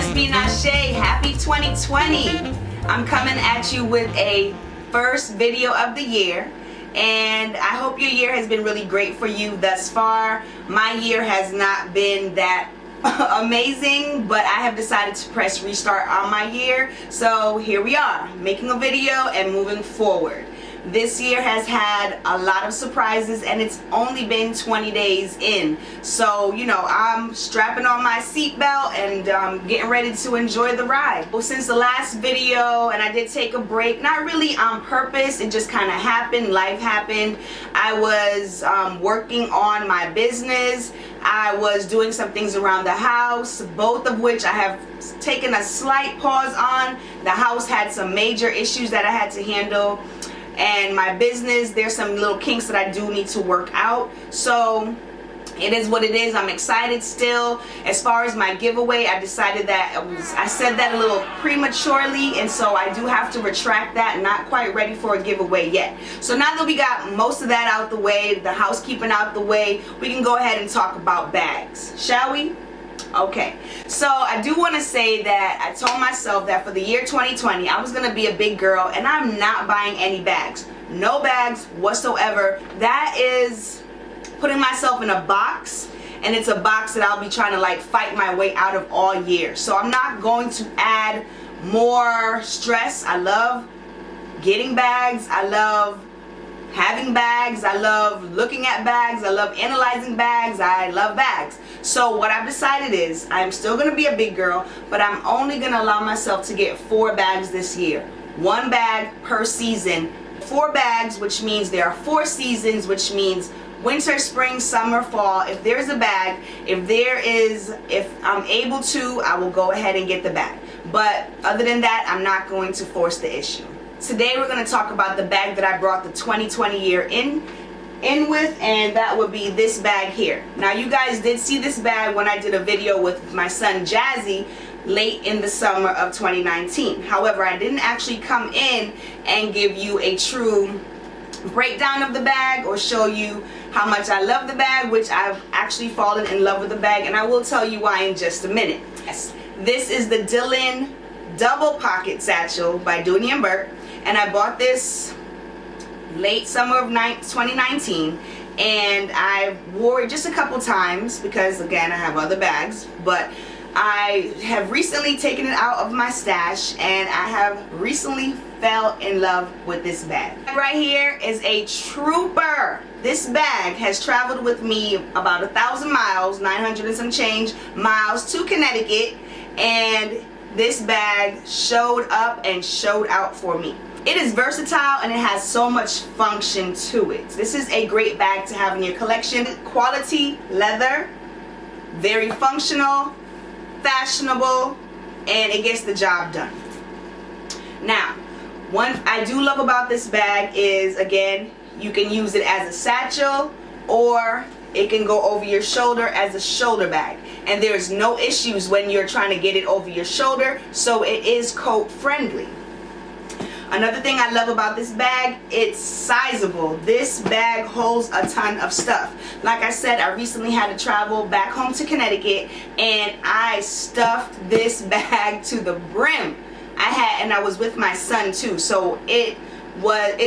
Bless me Nashe, happy 2020. I'm coming at you with a first video of the year, and I hope your year has been really great for you thus far. My year has not been that amazing, but I have decided to press restart on my year. So here we are, making a video and moving forward. This year has had a lot of surprises, and it's only been 20 days in. So, you know, I'm strapping on my seatbelt and getting ready to enjoy the ride. Well, since the last video, and I did take a break, not really on purpose, it just kind of happened, life happened. I was working on my business. I was doing some things around the house, both of which I have taken a slight pause on. The house had some major issues that I had to handle. And my business, there's some little kinks that I do need to work out. So it is what it is. I'm excited still. As far as my giveaway, I decided that I said that a little prematurely, and so I do have to retract that. Not quite ready for a giveaway yet. So now that we got most of that out the way, the housekeeping out the way, we can go ahead and talk about bags, shall we? Okay, so I do want to say that I told myself that for the year 2020 I was going to be a big girl, and I'm not buying any bags. No bags whatsoever. That is putting myself in a box, and it's a box that I'll be trying to like fight my way out of all year. So I'm not going to add more stress. I love getting bags. I love having bags. I love looking at bags. I love analyzing bags. I love bags. So what I've decided is I'm still going to be a big girl, but I'm only going to allow myself to get 4 bags this year. 1 bag per season. 4 bags, which means there are 4 seasons, which means winter, spring, summer, fall. If there's a bag, if I'm able to, I will go ahead and get the bag. But other than that, I'm not going to force the issue. Today we're going to talk about the bag that I brought the 2020 year in with, and that would be this bag here. Now you guys did see this bag when I did a video with my son Jazzy late in the summer of 2019. However, I didn't actually come in and give you a true breakdown of the bag or show you how much I love the bag, which I've actually fallen in love with the bag, and I will tell you why in just a minute. Yes, this is the Dylan Double Pocket Satchel by Dooney&Bourke, and I bought this late summer of 2019, and I wore it just a couple times because, again, I have other bags, but I have recently taken it out of my stash, and I have recently fell in love with this bag. Right here is a trooper. This bag has traveled with me about 1,000 miles, 900 and some change miles to Connecticut, and this bag showed up and showed out for me. It is versatile, and it has so much function to it. This is a great bag to have in your collection. Quality leather, very functional, fashionable, and it gets the job done. Now, one I do love about this bag is, again, you can use it as a satchel, or it can go over your shoulder as a shoulder bag. And there's no issues when you're trying to get it over your shoulder, so it is coat friendly. Another thing I love about this bag, it's sizable. This bag holds a ton of stuff. Like I said, I recently had to travel back home to Connecticut, and I stuffed this bag to the brim. I was with my son too, so it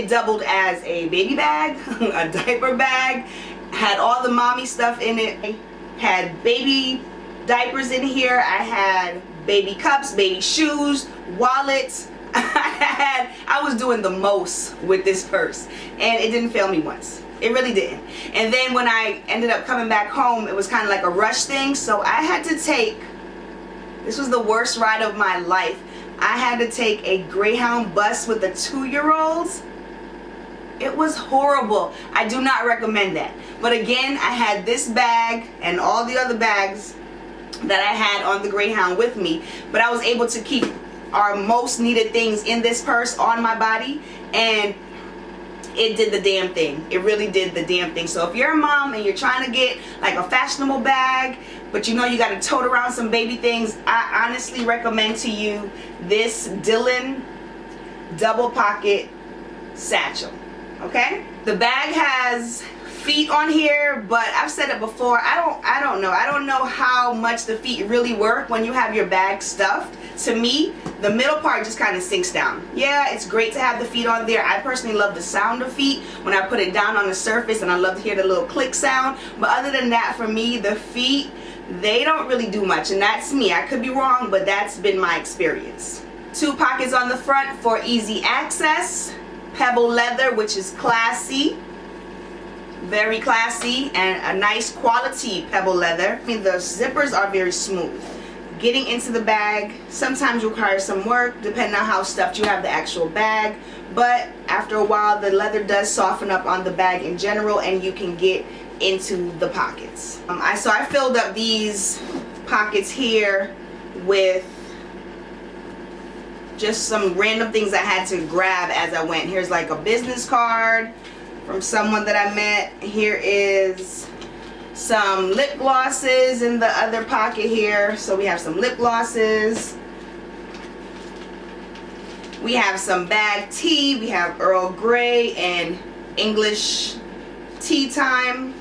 doubled as a baby bag, a diaper bag, had all the mommy stuff in it, had baby diapers in here, I had baby cups, baby shoes, wallets. I was doing the most with this purse, and it didn't fail me once. It really didn't. And then when I ended up coming back home, it was kind of like a rush thing, so I had to take, this was the worst ride of my life. I had to take a Greyhound bus with the 2-year-olds. It was horrible. I do not recommend that. But again, I had this bag and all the other bags that I had on the Greyhound with me, but I was able to keep our most needed things in this purse on my body, and it did the damn thing. It really did the damn thing. So if you're a mom and you're trying to get like a fashionable bag, but you know you got to tote around some baby things, I honestly recommend to you this Dylan Double Pocket Satchel. Okay? The bag has feet on here, but I've said it before, I don't know how much the feet really work when you have your bag stuffed. To me, the middle part just kind of sinks down. Yeah, it's great to have the feet on there. I personally love the sound of feet when I put it down on the surface, and I love to hear the little click sound. But other than that, for me, the feet, they don't really do much, and that's me. I could be wrong, but that's been my experience. 2 pockets on the front for easy access. Pebble leather, which is classy. Very classy, and a nice quality pebble leather. I mean, the zippers are very smooth. Getting into the bag sometimes requires some work depending on how stuffed you have the actual bag, but after a while the leather does soften up on the bag in general, and you can get into the pockets. So I filled up these pockets here with just some random things I had to grab as I went. Here's like a business card from someone that I met. Here is some lip glosses in the other pocket here. So we have some lip glosses. We have some bag tea. We have Earl Grey and English tea time.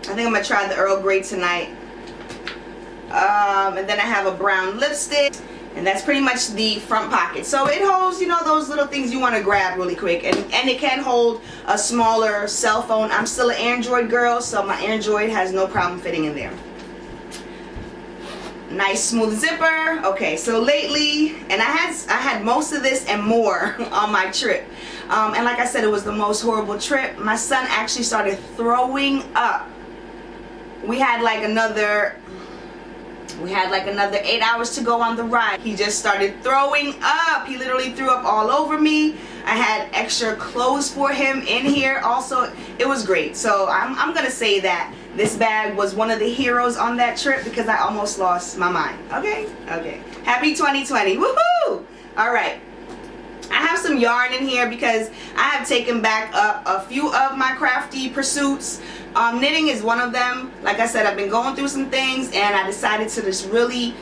I think I'm gonna try the Earl Grey tonight. And then I have a brown lipstick. And that's pretty much the front pocket. So it holds, you know, those little things you want to grab really quick. And it can hold a smaller cell phone. I'm still an Android girl, so my Android has no problem fitting in there. Nice smooth zipper. Okay, so lately, and I had most of this and more on my trip. And like I said, it was the most horrible trip. My son actually started throwing up. We had like another 8 hours to go on the ride. He just started throwing up. He literally threw up all over me. I had extra clothes for him in here also. It was great. So I'm gonna say that this bag was one of the heroes on that trip because I almost lost my mind. Okay. Happy 2020. Woohoo! All right. I have some yarn in here because I have taken back up a few of my crafty pursuits. Knitting is one of them. Like I said, I've been going through some things, and I decided to just really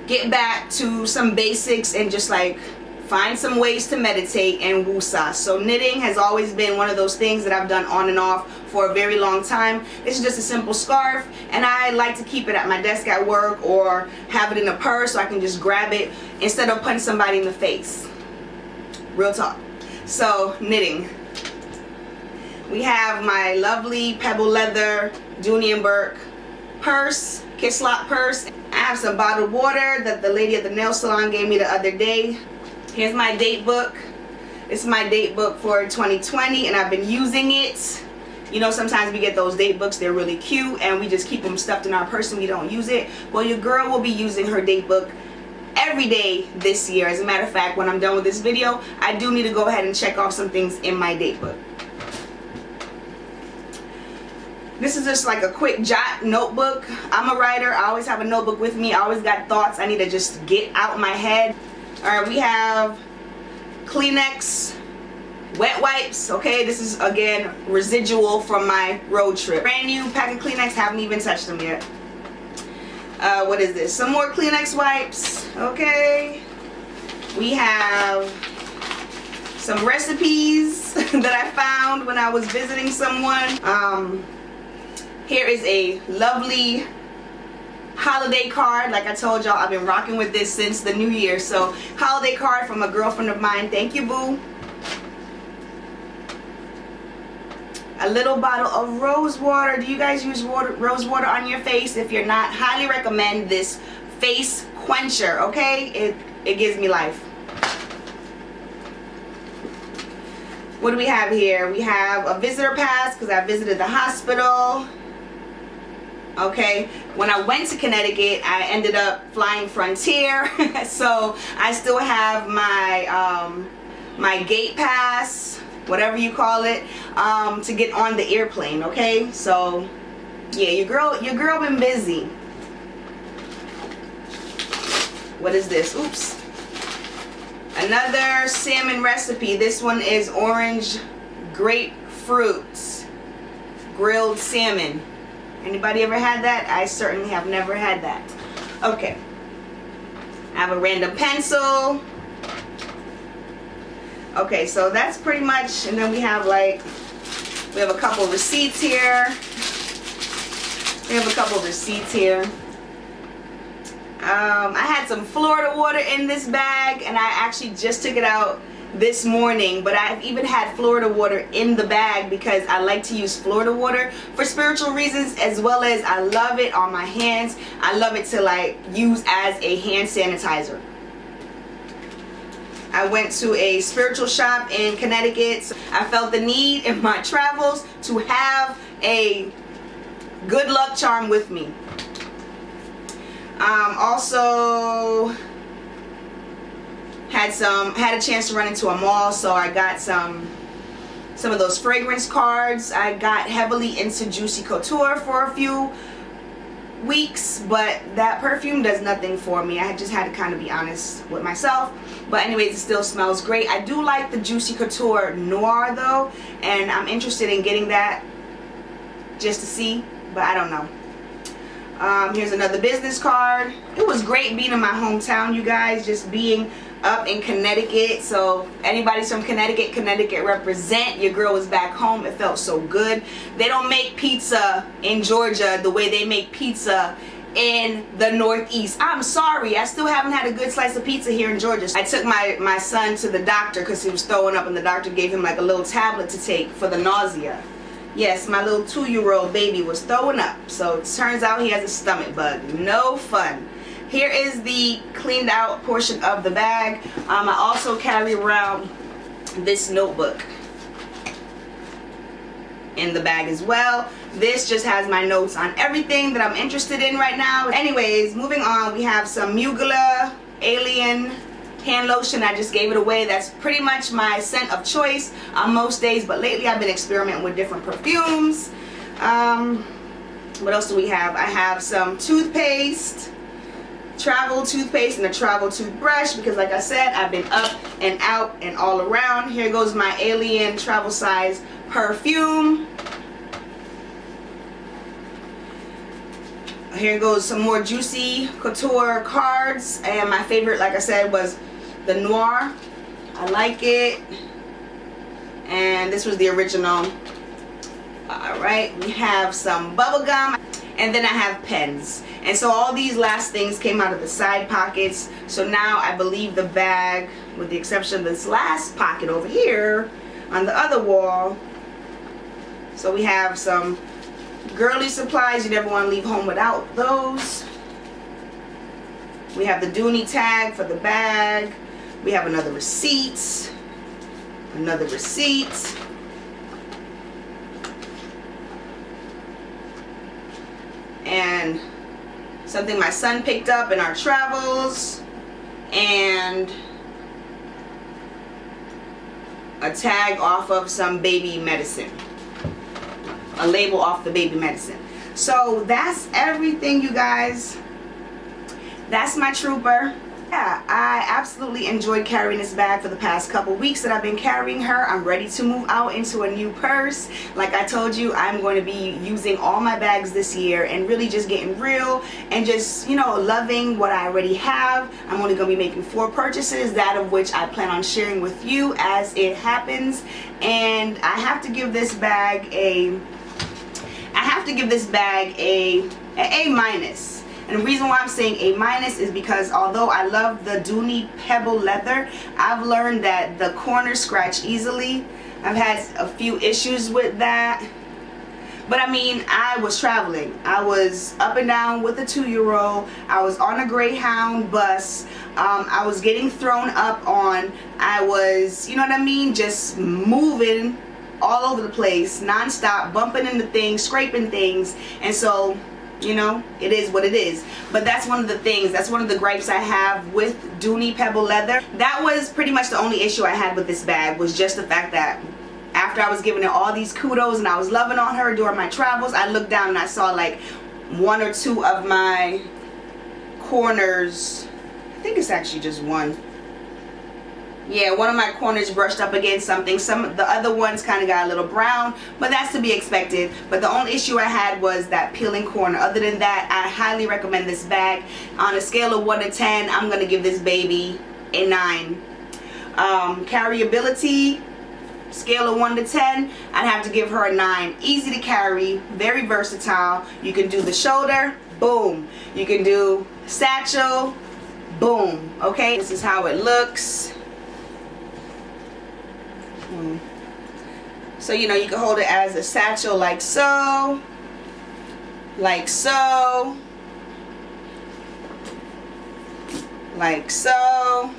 get back to some basics and just like find some ways to meditate and woosah. So knitting has always been one of those things that I've done on and off for a very long time. This is just a simple scarf, and I like to keep it at my desk at work or have it in a purse so I can just grab it instead of punching somebody in the face. Real talk. So knitting. We have my lovely pebble leather Dooney&Bourke purse, Kislop purse. I have some bottled water that the lady at the nail salon gave me the other day. Here's my date book. This is my date book for 2020, and I've been using it. You know, sometimes we get those date books, they're really cute, and we just keep them stuffed in our purse and we don't use it. Well, your girl will be using her date book every day this year. As a matter of fact, when I'm done with this video, I do need to go ahead and check off some things in my date book. This is just like a quick jot notebook. I'm a writer. I always have a notebook with me. I always got thoughts I need to just get out my head. Alright, we have Kleenex wet wipes. Okay, this is again residual from my road trip. Brand new pack of Kleenex, haven't even touched them yet. What is this? Some more Kleenex wipes. Okay. We have some recipes that I found when I was visiting someone. Here is a lovely holiday card. Like I told y'all, I've been rocking with this since the new year. So holiday card from a girlfriend of mine. Thank you, boo. A little bottle of rose water. Do you guys use rose water on your face? If you're not, highly recommend this face quencher. Okay, it gives me life. What do we have here? We have a visitor pass because I visited the hospital. Okay, when I went to Connecticut, I ended up flying Frontier, so I still have my my gate pass, whatever you call it, to get on the airplane. Okay, so yeah, your girl been busy. What is this? Oops. Another salmon recipe. This one is orange grapefruit grilled salmon. Anybody ever had that? I certainly have never had that. Okay. I have a random pencil. Okay, so that's pretty much, and then we have like We have a couple receipts here. I had some Florida water in this bag, and I actually just took it out this morning, but I've even had Florida water in the bag because I like to use Florida water for spiritual reasons, as well as I love it on my hands. I love it to like use as a hand sanitizer. I went to a spiritual shop in Connecticut. I felt the need in my travels to have a good luck charm with me. Also had a chance to run into a mall, so I got some of those fragrance cards. I got heavily into Juicy Couture for a few weeks, but that perfume does nothing for me. I just had to kind of be honest with myself. But anyways, it still smells great. I do like the Juicy Couture Noir though, and I'm interested in getting that just to see, but I don't know. Here's another business card. It was great being in my hometown, you guys, just being up in Connecticut. So anybody's from Connecticut, Connecticut represent. Your girl was back home. It felt so good. They don't make pizza in Georgia the way they make pizza in the Northeast. I'm sorry, I still haven't had a good slice of pizza here in Georgia. I took my son to the doctor because he was throwing up, and the doctor gave him like a little tablet to take for the nausea. Yes, my little 2-year-old baby was throwing up, so it turns out he has a stomach bug. No fun. Here is the cleaned out portion of the bag. I also carry around this notebook in the bag as well. This just has my notes on everything that I'm interested in right now. Anyways, moving on, we have some Mugler Alien hand lotion. I just gave it away. That's pretty much my scent of choice on most days, but lately I've been experimenting with different perfumes. What else do we have? I have some toothpaste, travel toothpaste, and a travel toothbrush because like I said, I've been up and out and all around. Here goes my Alien travel size perfume. Here goes some more Juicy Couture cards, and my favorite, like I said, was the Noir. I like it, and this was the original. Alright, we have some bubble gum, and then I have pens. And so all these last things came out of the side pockets. So now I believe the bag, with the exception of this last pocket over here on the other wall. So we have some girly supplies. You never want to leave home without those. We have the Dooney tag for the bag. We have another receipt. Another receipt. And something my son picked up in our travels. And a tag off of some baby medicine. A label off the baby medicine. So that's everything, you guys. That's my trooper. Yeah, I absolutely enjoyed carrying this bag for the past couple weeks that I've been carrying her. I'm ready to move out into a new purse. Like I told you, I'm going to be using all my bags this year and really just getting real and just, you know, loving what I already have. I'm only going to be making 4 purchases, that of which I plan on sharing with you as it happens. And I have to give this bag a A minus. And the reason why I'm saying A minus is because although I love the Dooney Pebble leather, I've learned that the corners scratch easily. I've had a few issues with that. But I mean, I was traveling. I was up and down with a 2-year-old. I was on a Greyhound bus. I was getting thrown up on. I was, you know what I mean, just moving all over the place, non-stop, bumping into things, scraping things. And so, you know, it is what it is. But that's one of the things, that's one of the gripes I have with Dooney Pebble leather. That was pretty much the only issue I had with this bag, was just the fact that after I was giving it all these kudos and I was loving on her during my travels, I looked down and I saw like 1 or 2 of my corners. I think it's actually just 1. Yeah, one of my corners brushed up against something. Some of the other ones kind of got a little brown, but that's to be expected. But the only issue I had was that peeling corner. Other than that, I highly recommend this bag. On a scale of 1 to 10, I'm going to give this baby a 9. Carryability, scale of 1 to 10, I'd have to give her a 9. Easy to carry, very versatile. You can do the shoulder, boom. You can do satchel, boom. Okay, this is how it looks. So you know, you can hold it as a satchel like so, like so, like so,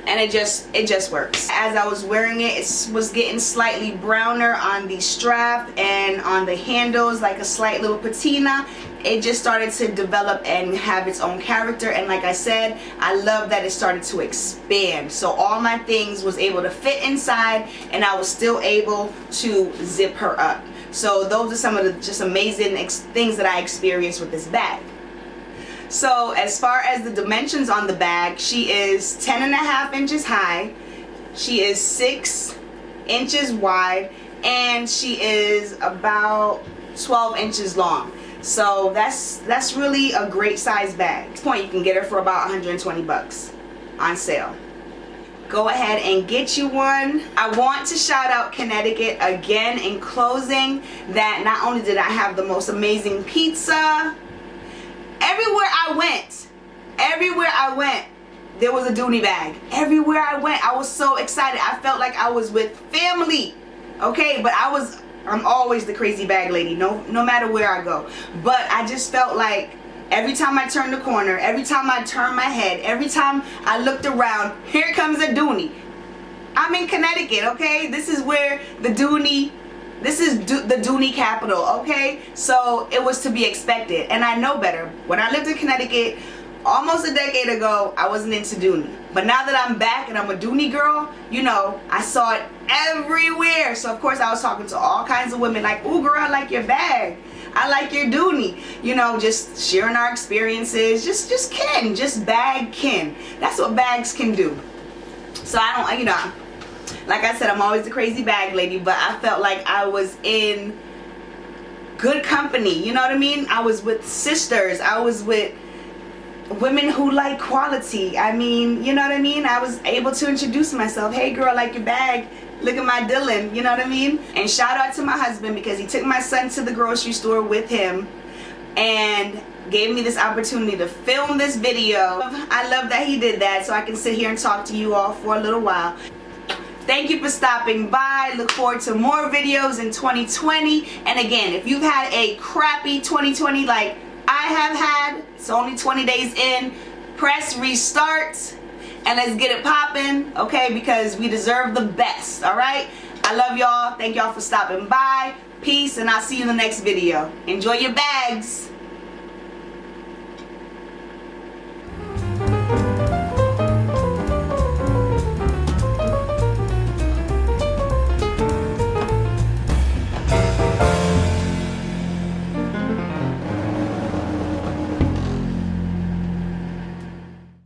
and it just works. As I was wearing it, it was getting slightly browner on the strap and on the handles, like a slight little patina. It just started to develop and have its own character, and like I said, I love that it started to expand. So all my things was able to fit inside, and I was still able to zip her up. So those are some of the just amazing things that I experienced with this bag. So as far as the dimensions on the bag, she is 10.5 inches high, she is 6 inches wide, and she is about 12 inches long. So that's really a great size bag. At this point, you can get her for about 120 bucks on sale. Go ahead and get you one. I want to shout out Connecticut again in closing, that not only did I have the most amazing pizza, everywhere I went, there was a Dooney bag. Everywhere I went, I was so excited. I felt like I was with family. Okay, but I'm always the crazy bag lady, no matter where I go. But I just felt like every time I turned the corner, every time I turned my head, every time I looked around, here comes a Dooney. I'm in Connecticut, okay? This is where the Dooney, the Dooney capital, okay? So it was to be expected, and I know better. When I lived in Connecticut almost a decade ago, I wasn't into Dooney. But now that I'm back and I'm a Dooney girl, you know, I saw it everywhere. So of course I was talking to all kinds of women like, ooh girl, I like your bag, I like your Dooney. You know, just sharing our experiences, just bag kin. That's what bags can do. So I don't, you know, like I said, I'm always the crazy bag lady, but I felt like I was in good company, you know what I mean? I was with sisters, I was with women who like quality. I mean, you know what I mean? I was able to introduce myself. Hey girl, I like your bag, look at my Dylan, you know what I mean? And shout out to my husband, because he took my son to the grocery store with him and gave me this opportunity to film this video. I love that he did that, so I can sit here and talk to you all for a little while. Thank you for stopping by. Look forward to more videos in 2020. And again, if you've had a crappy 2020 like I have had, it's only 20 days in, press restart and let's get it popping, okay? Because we deserve the best, all right? I love y'all. Thank y'all for stopping by. Peace, and I'll see you in the next video. Enjoy your bags.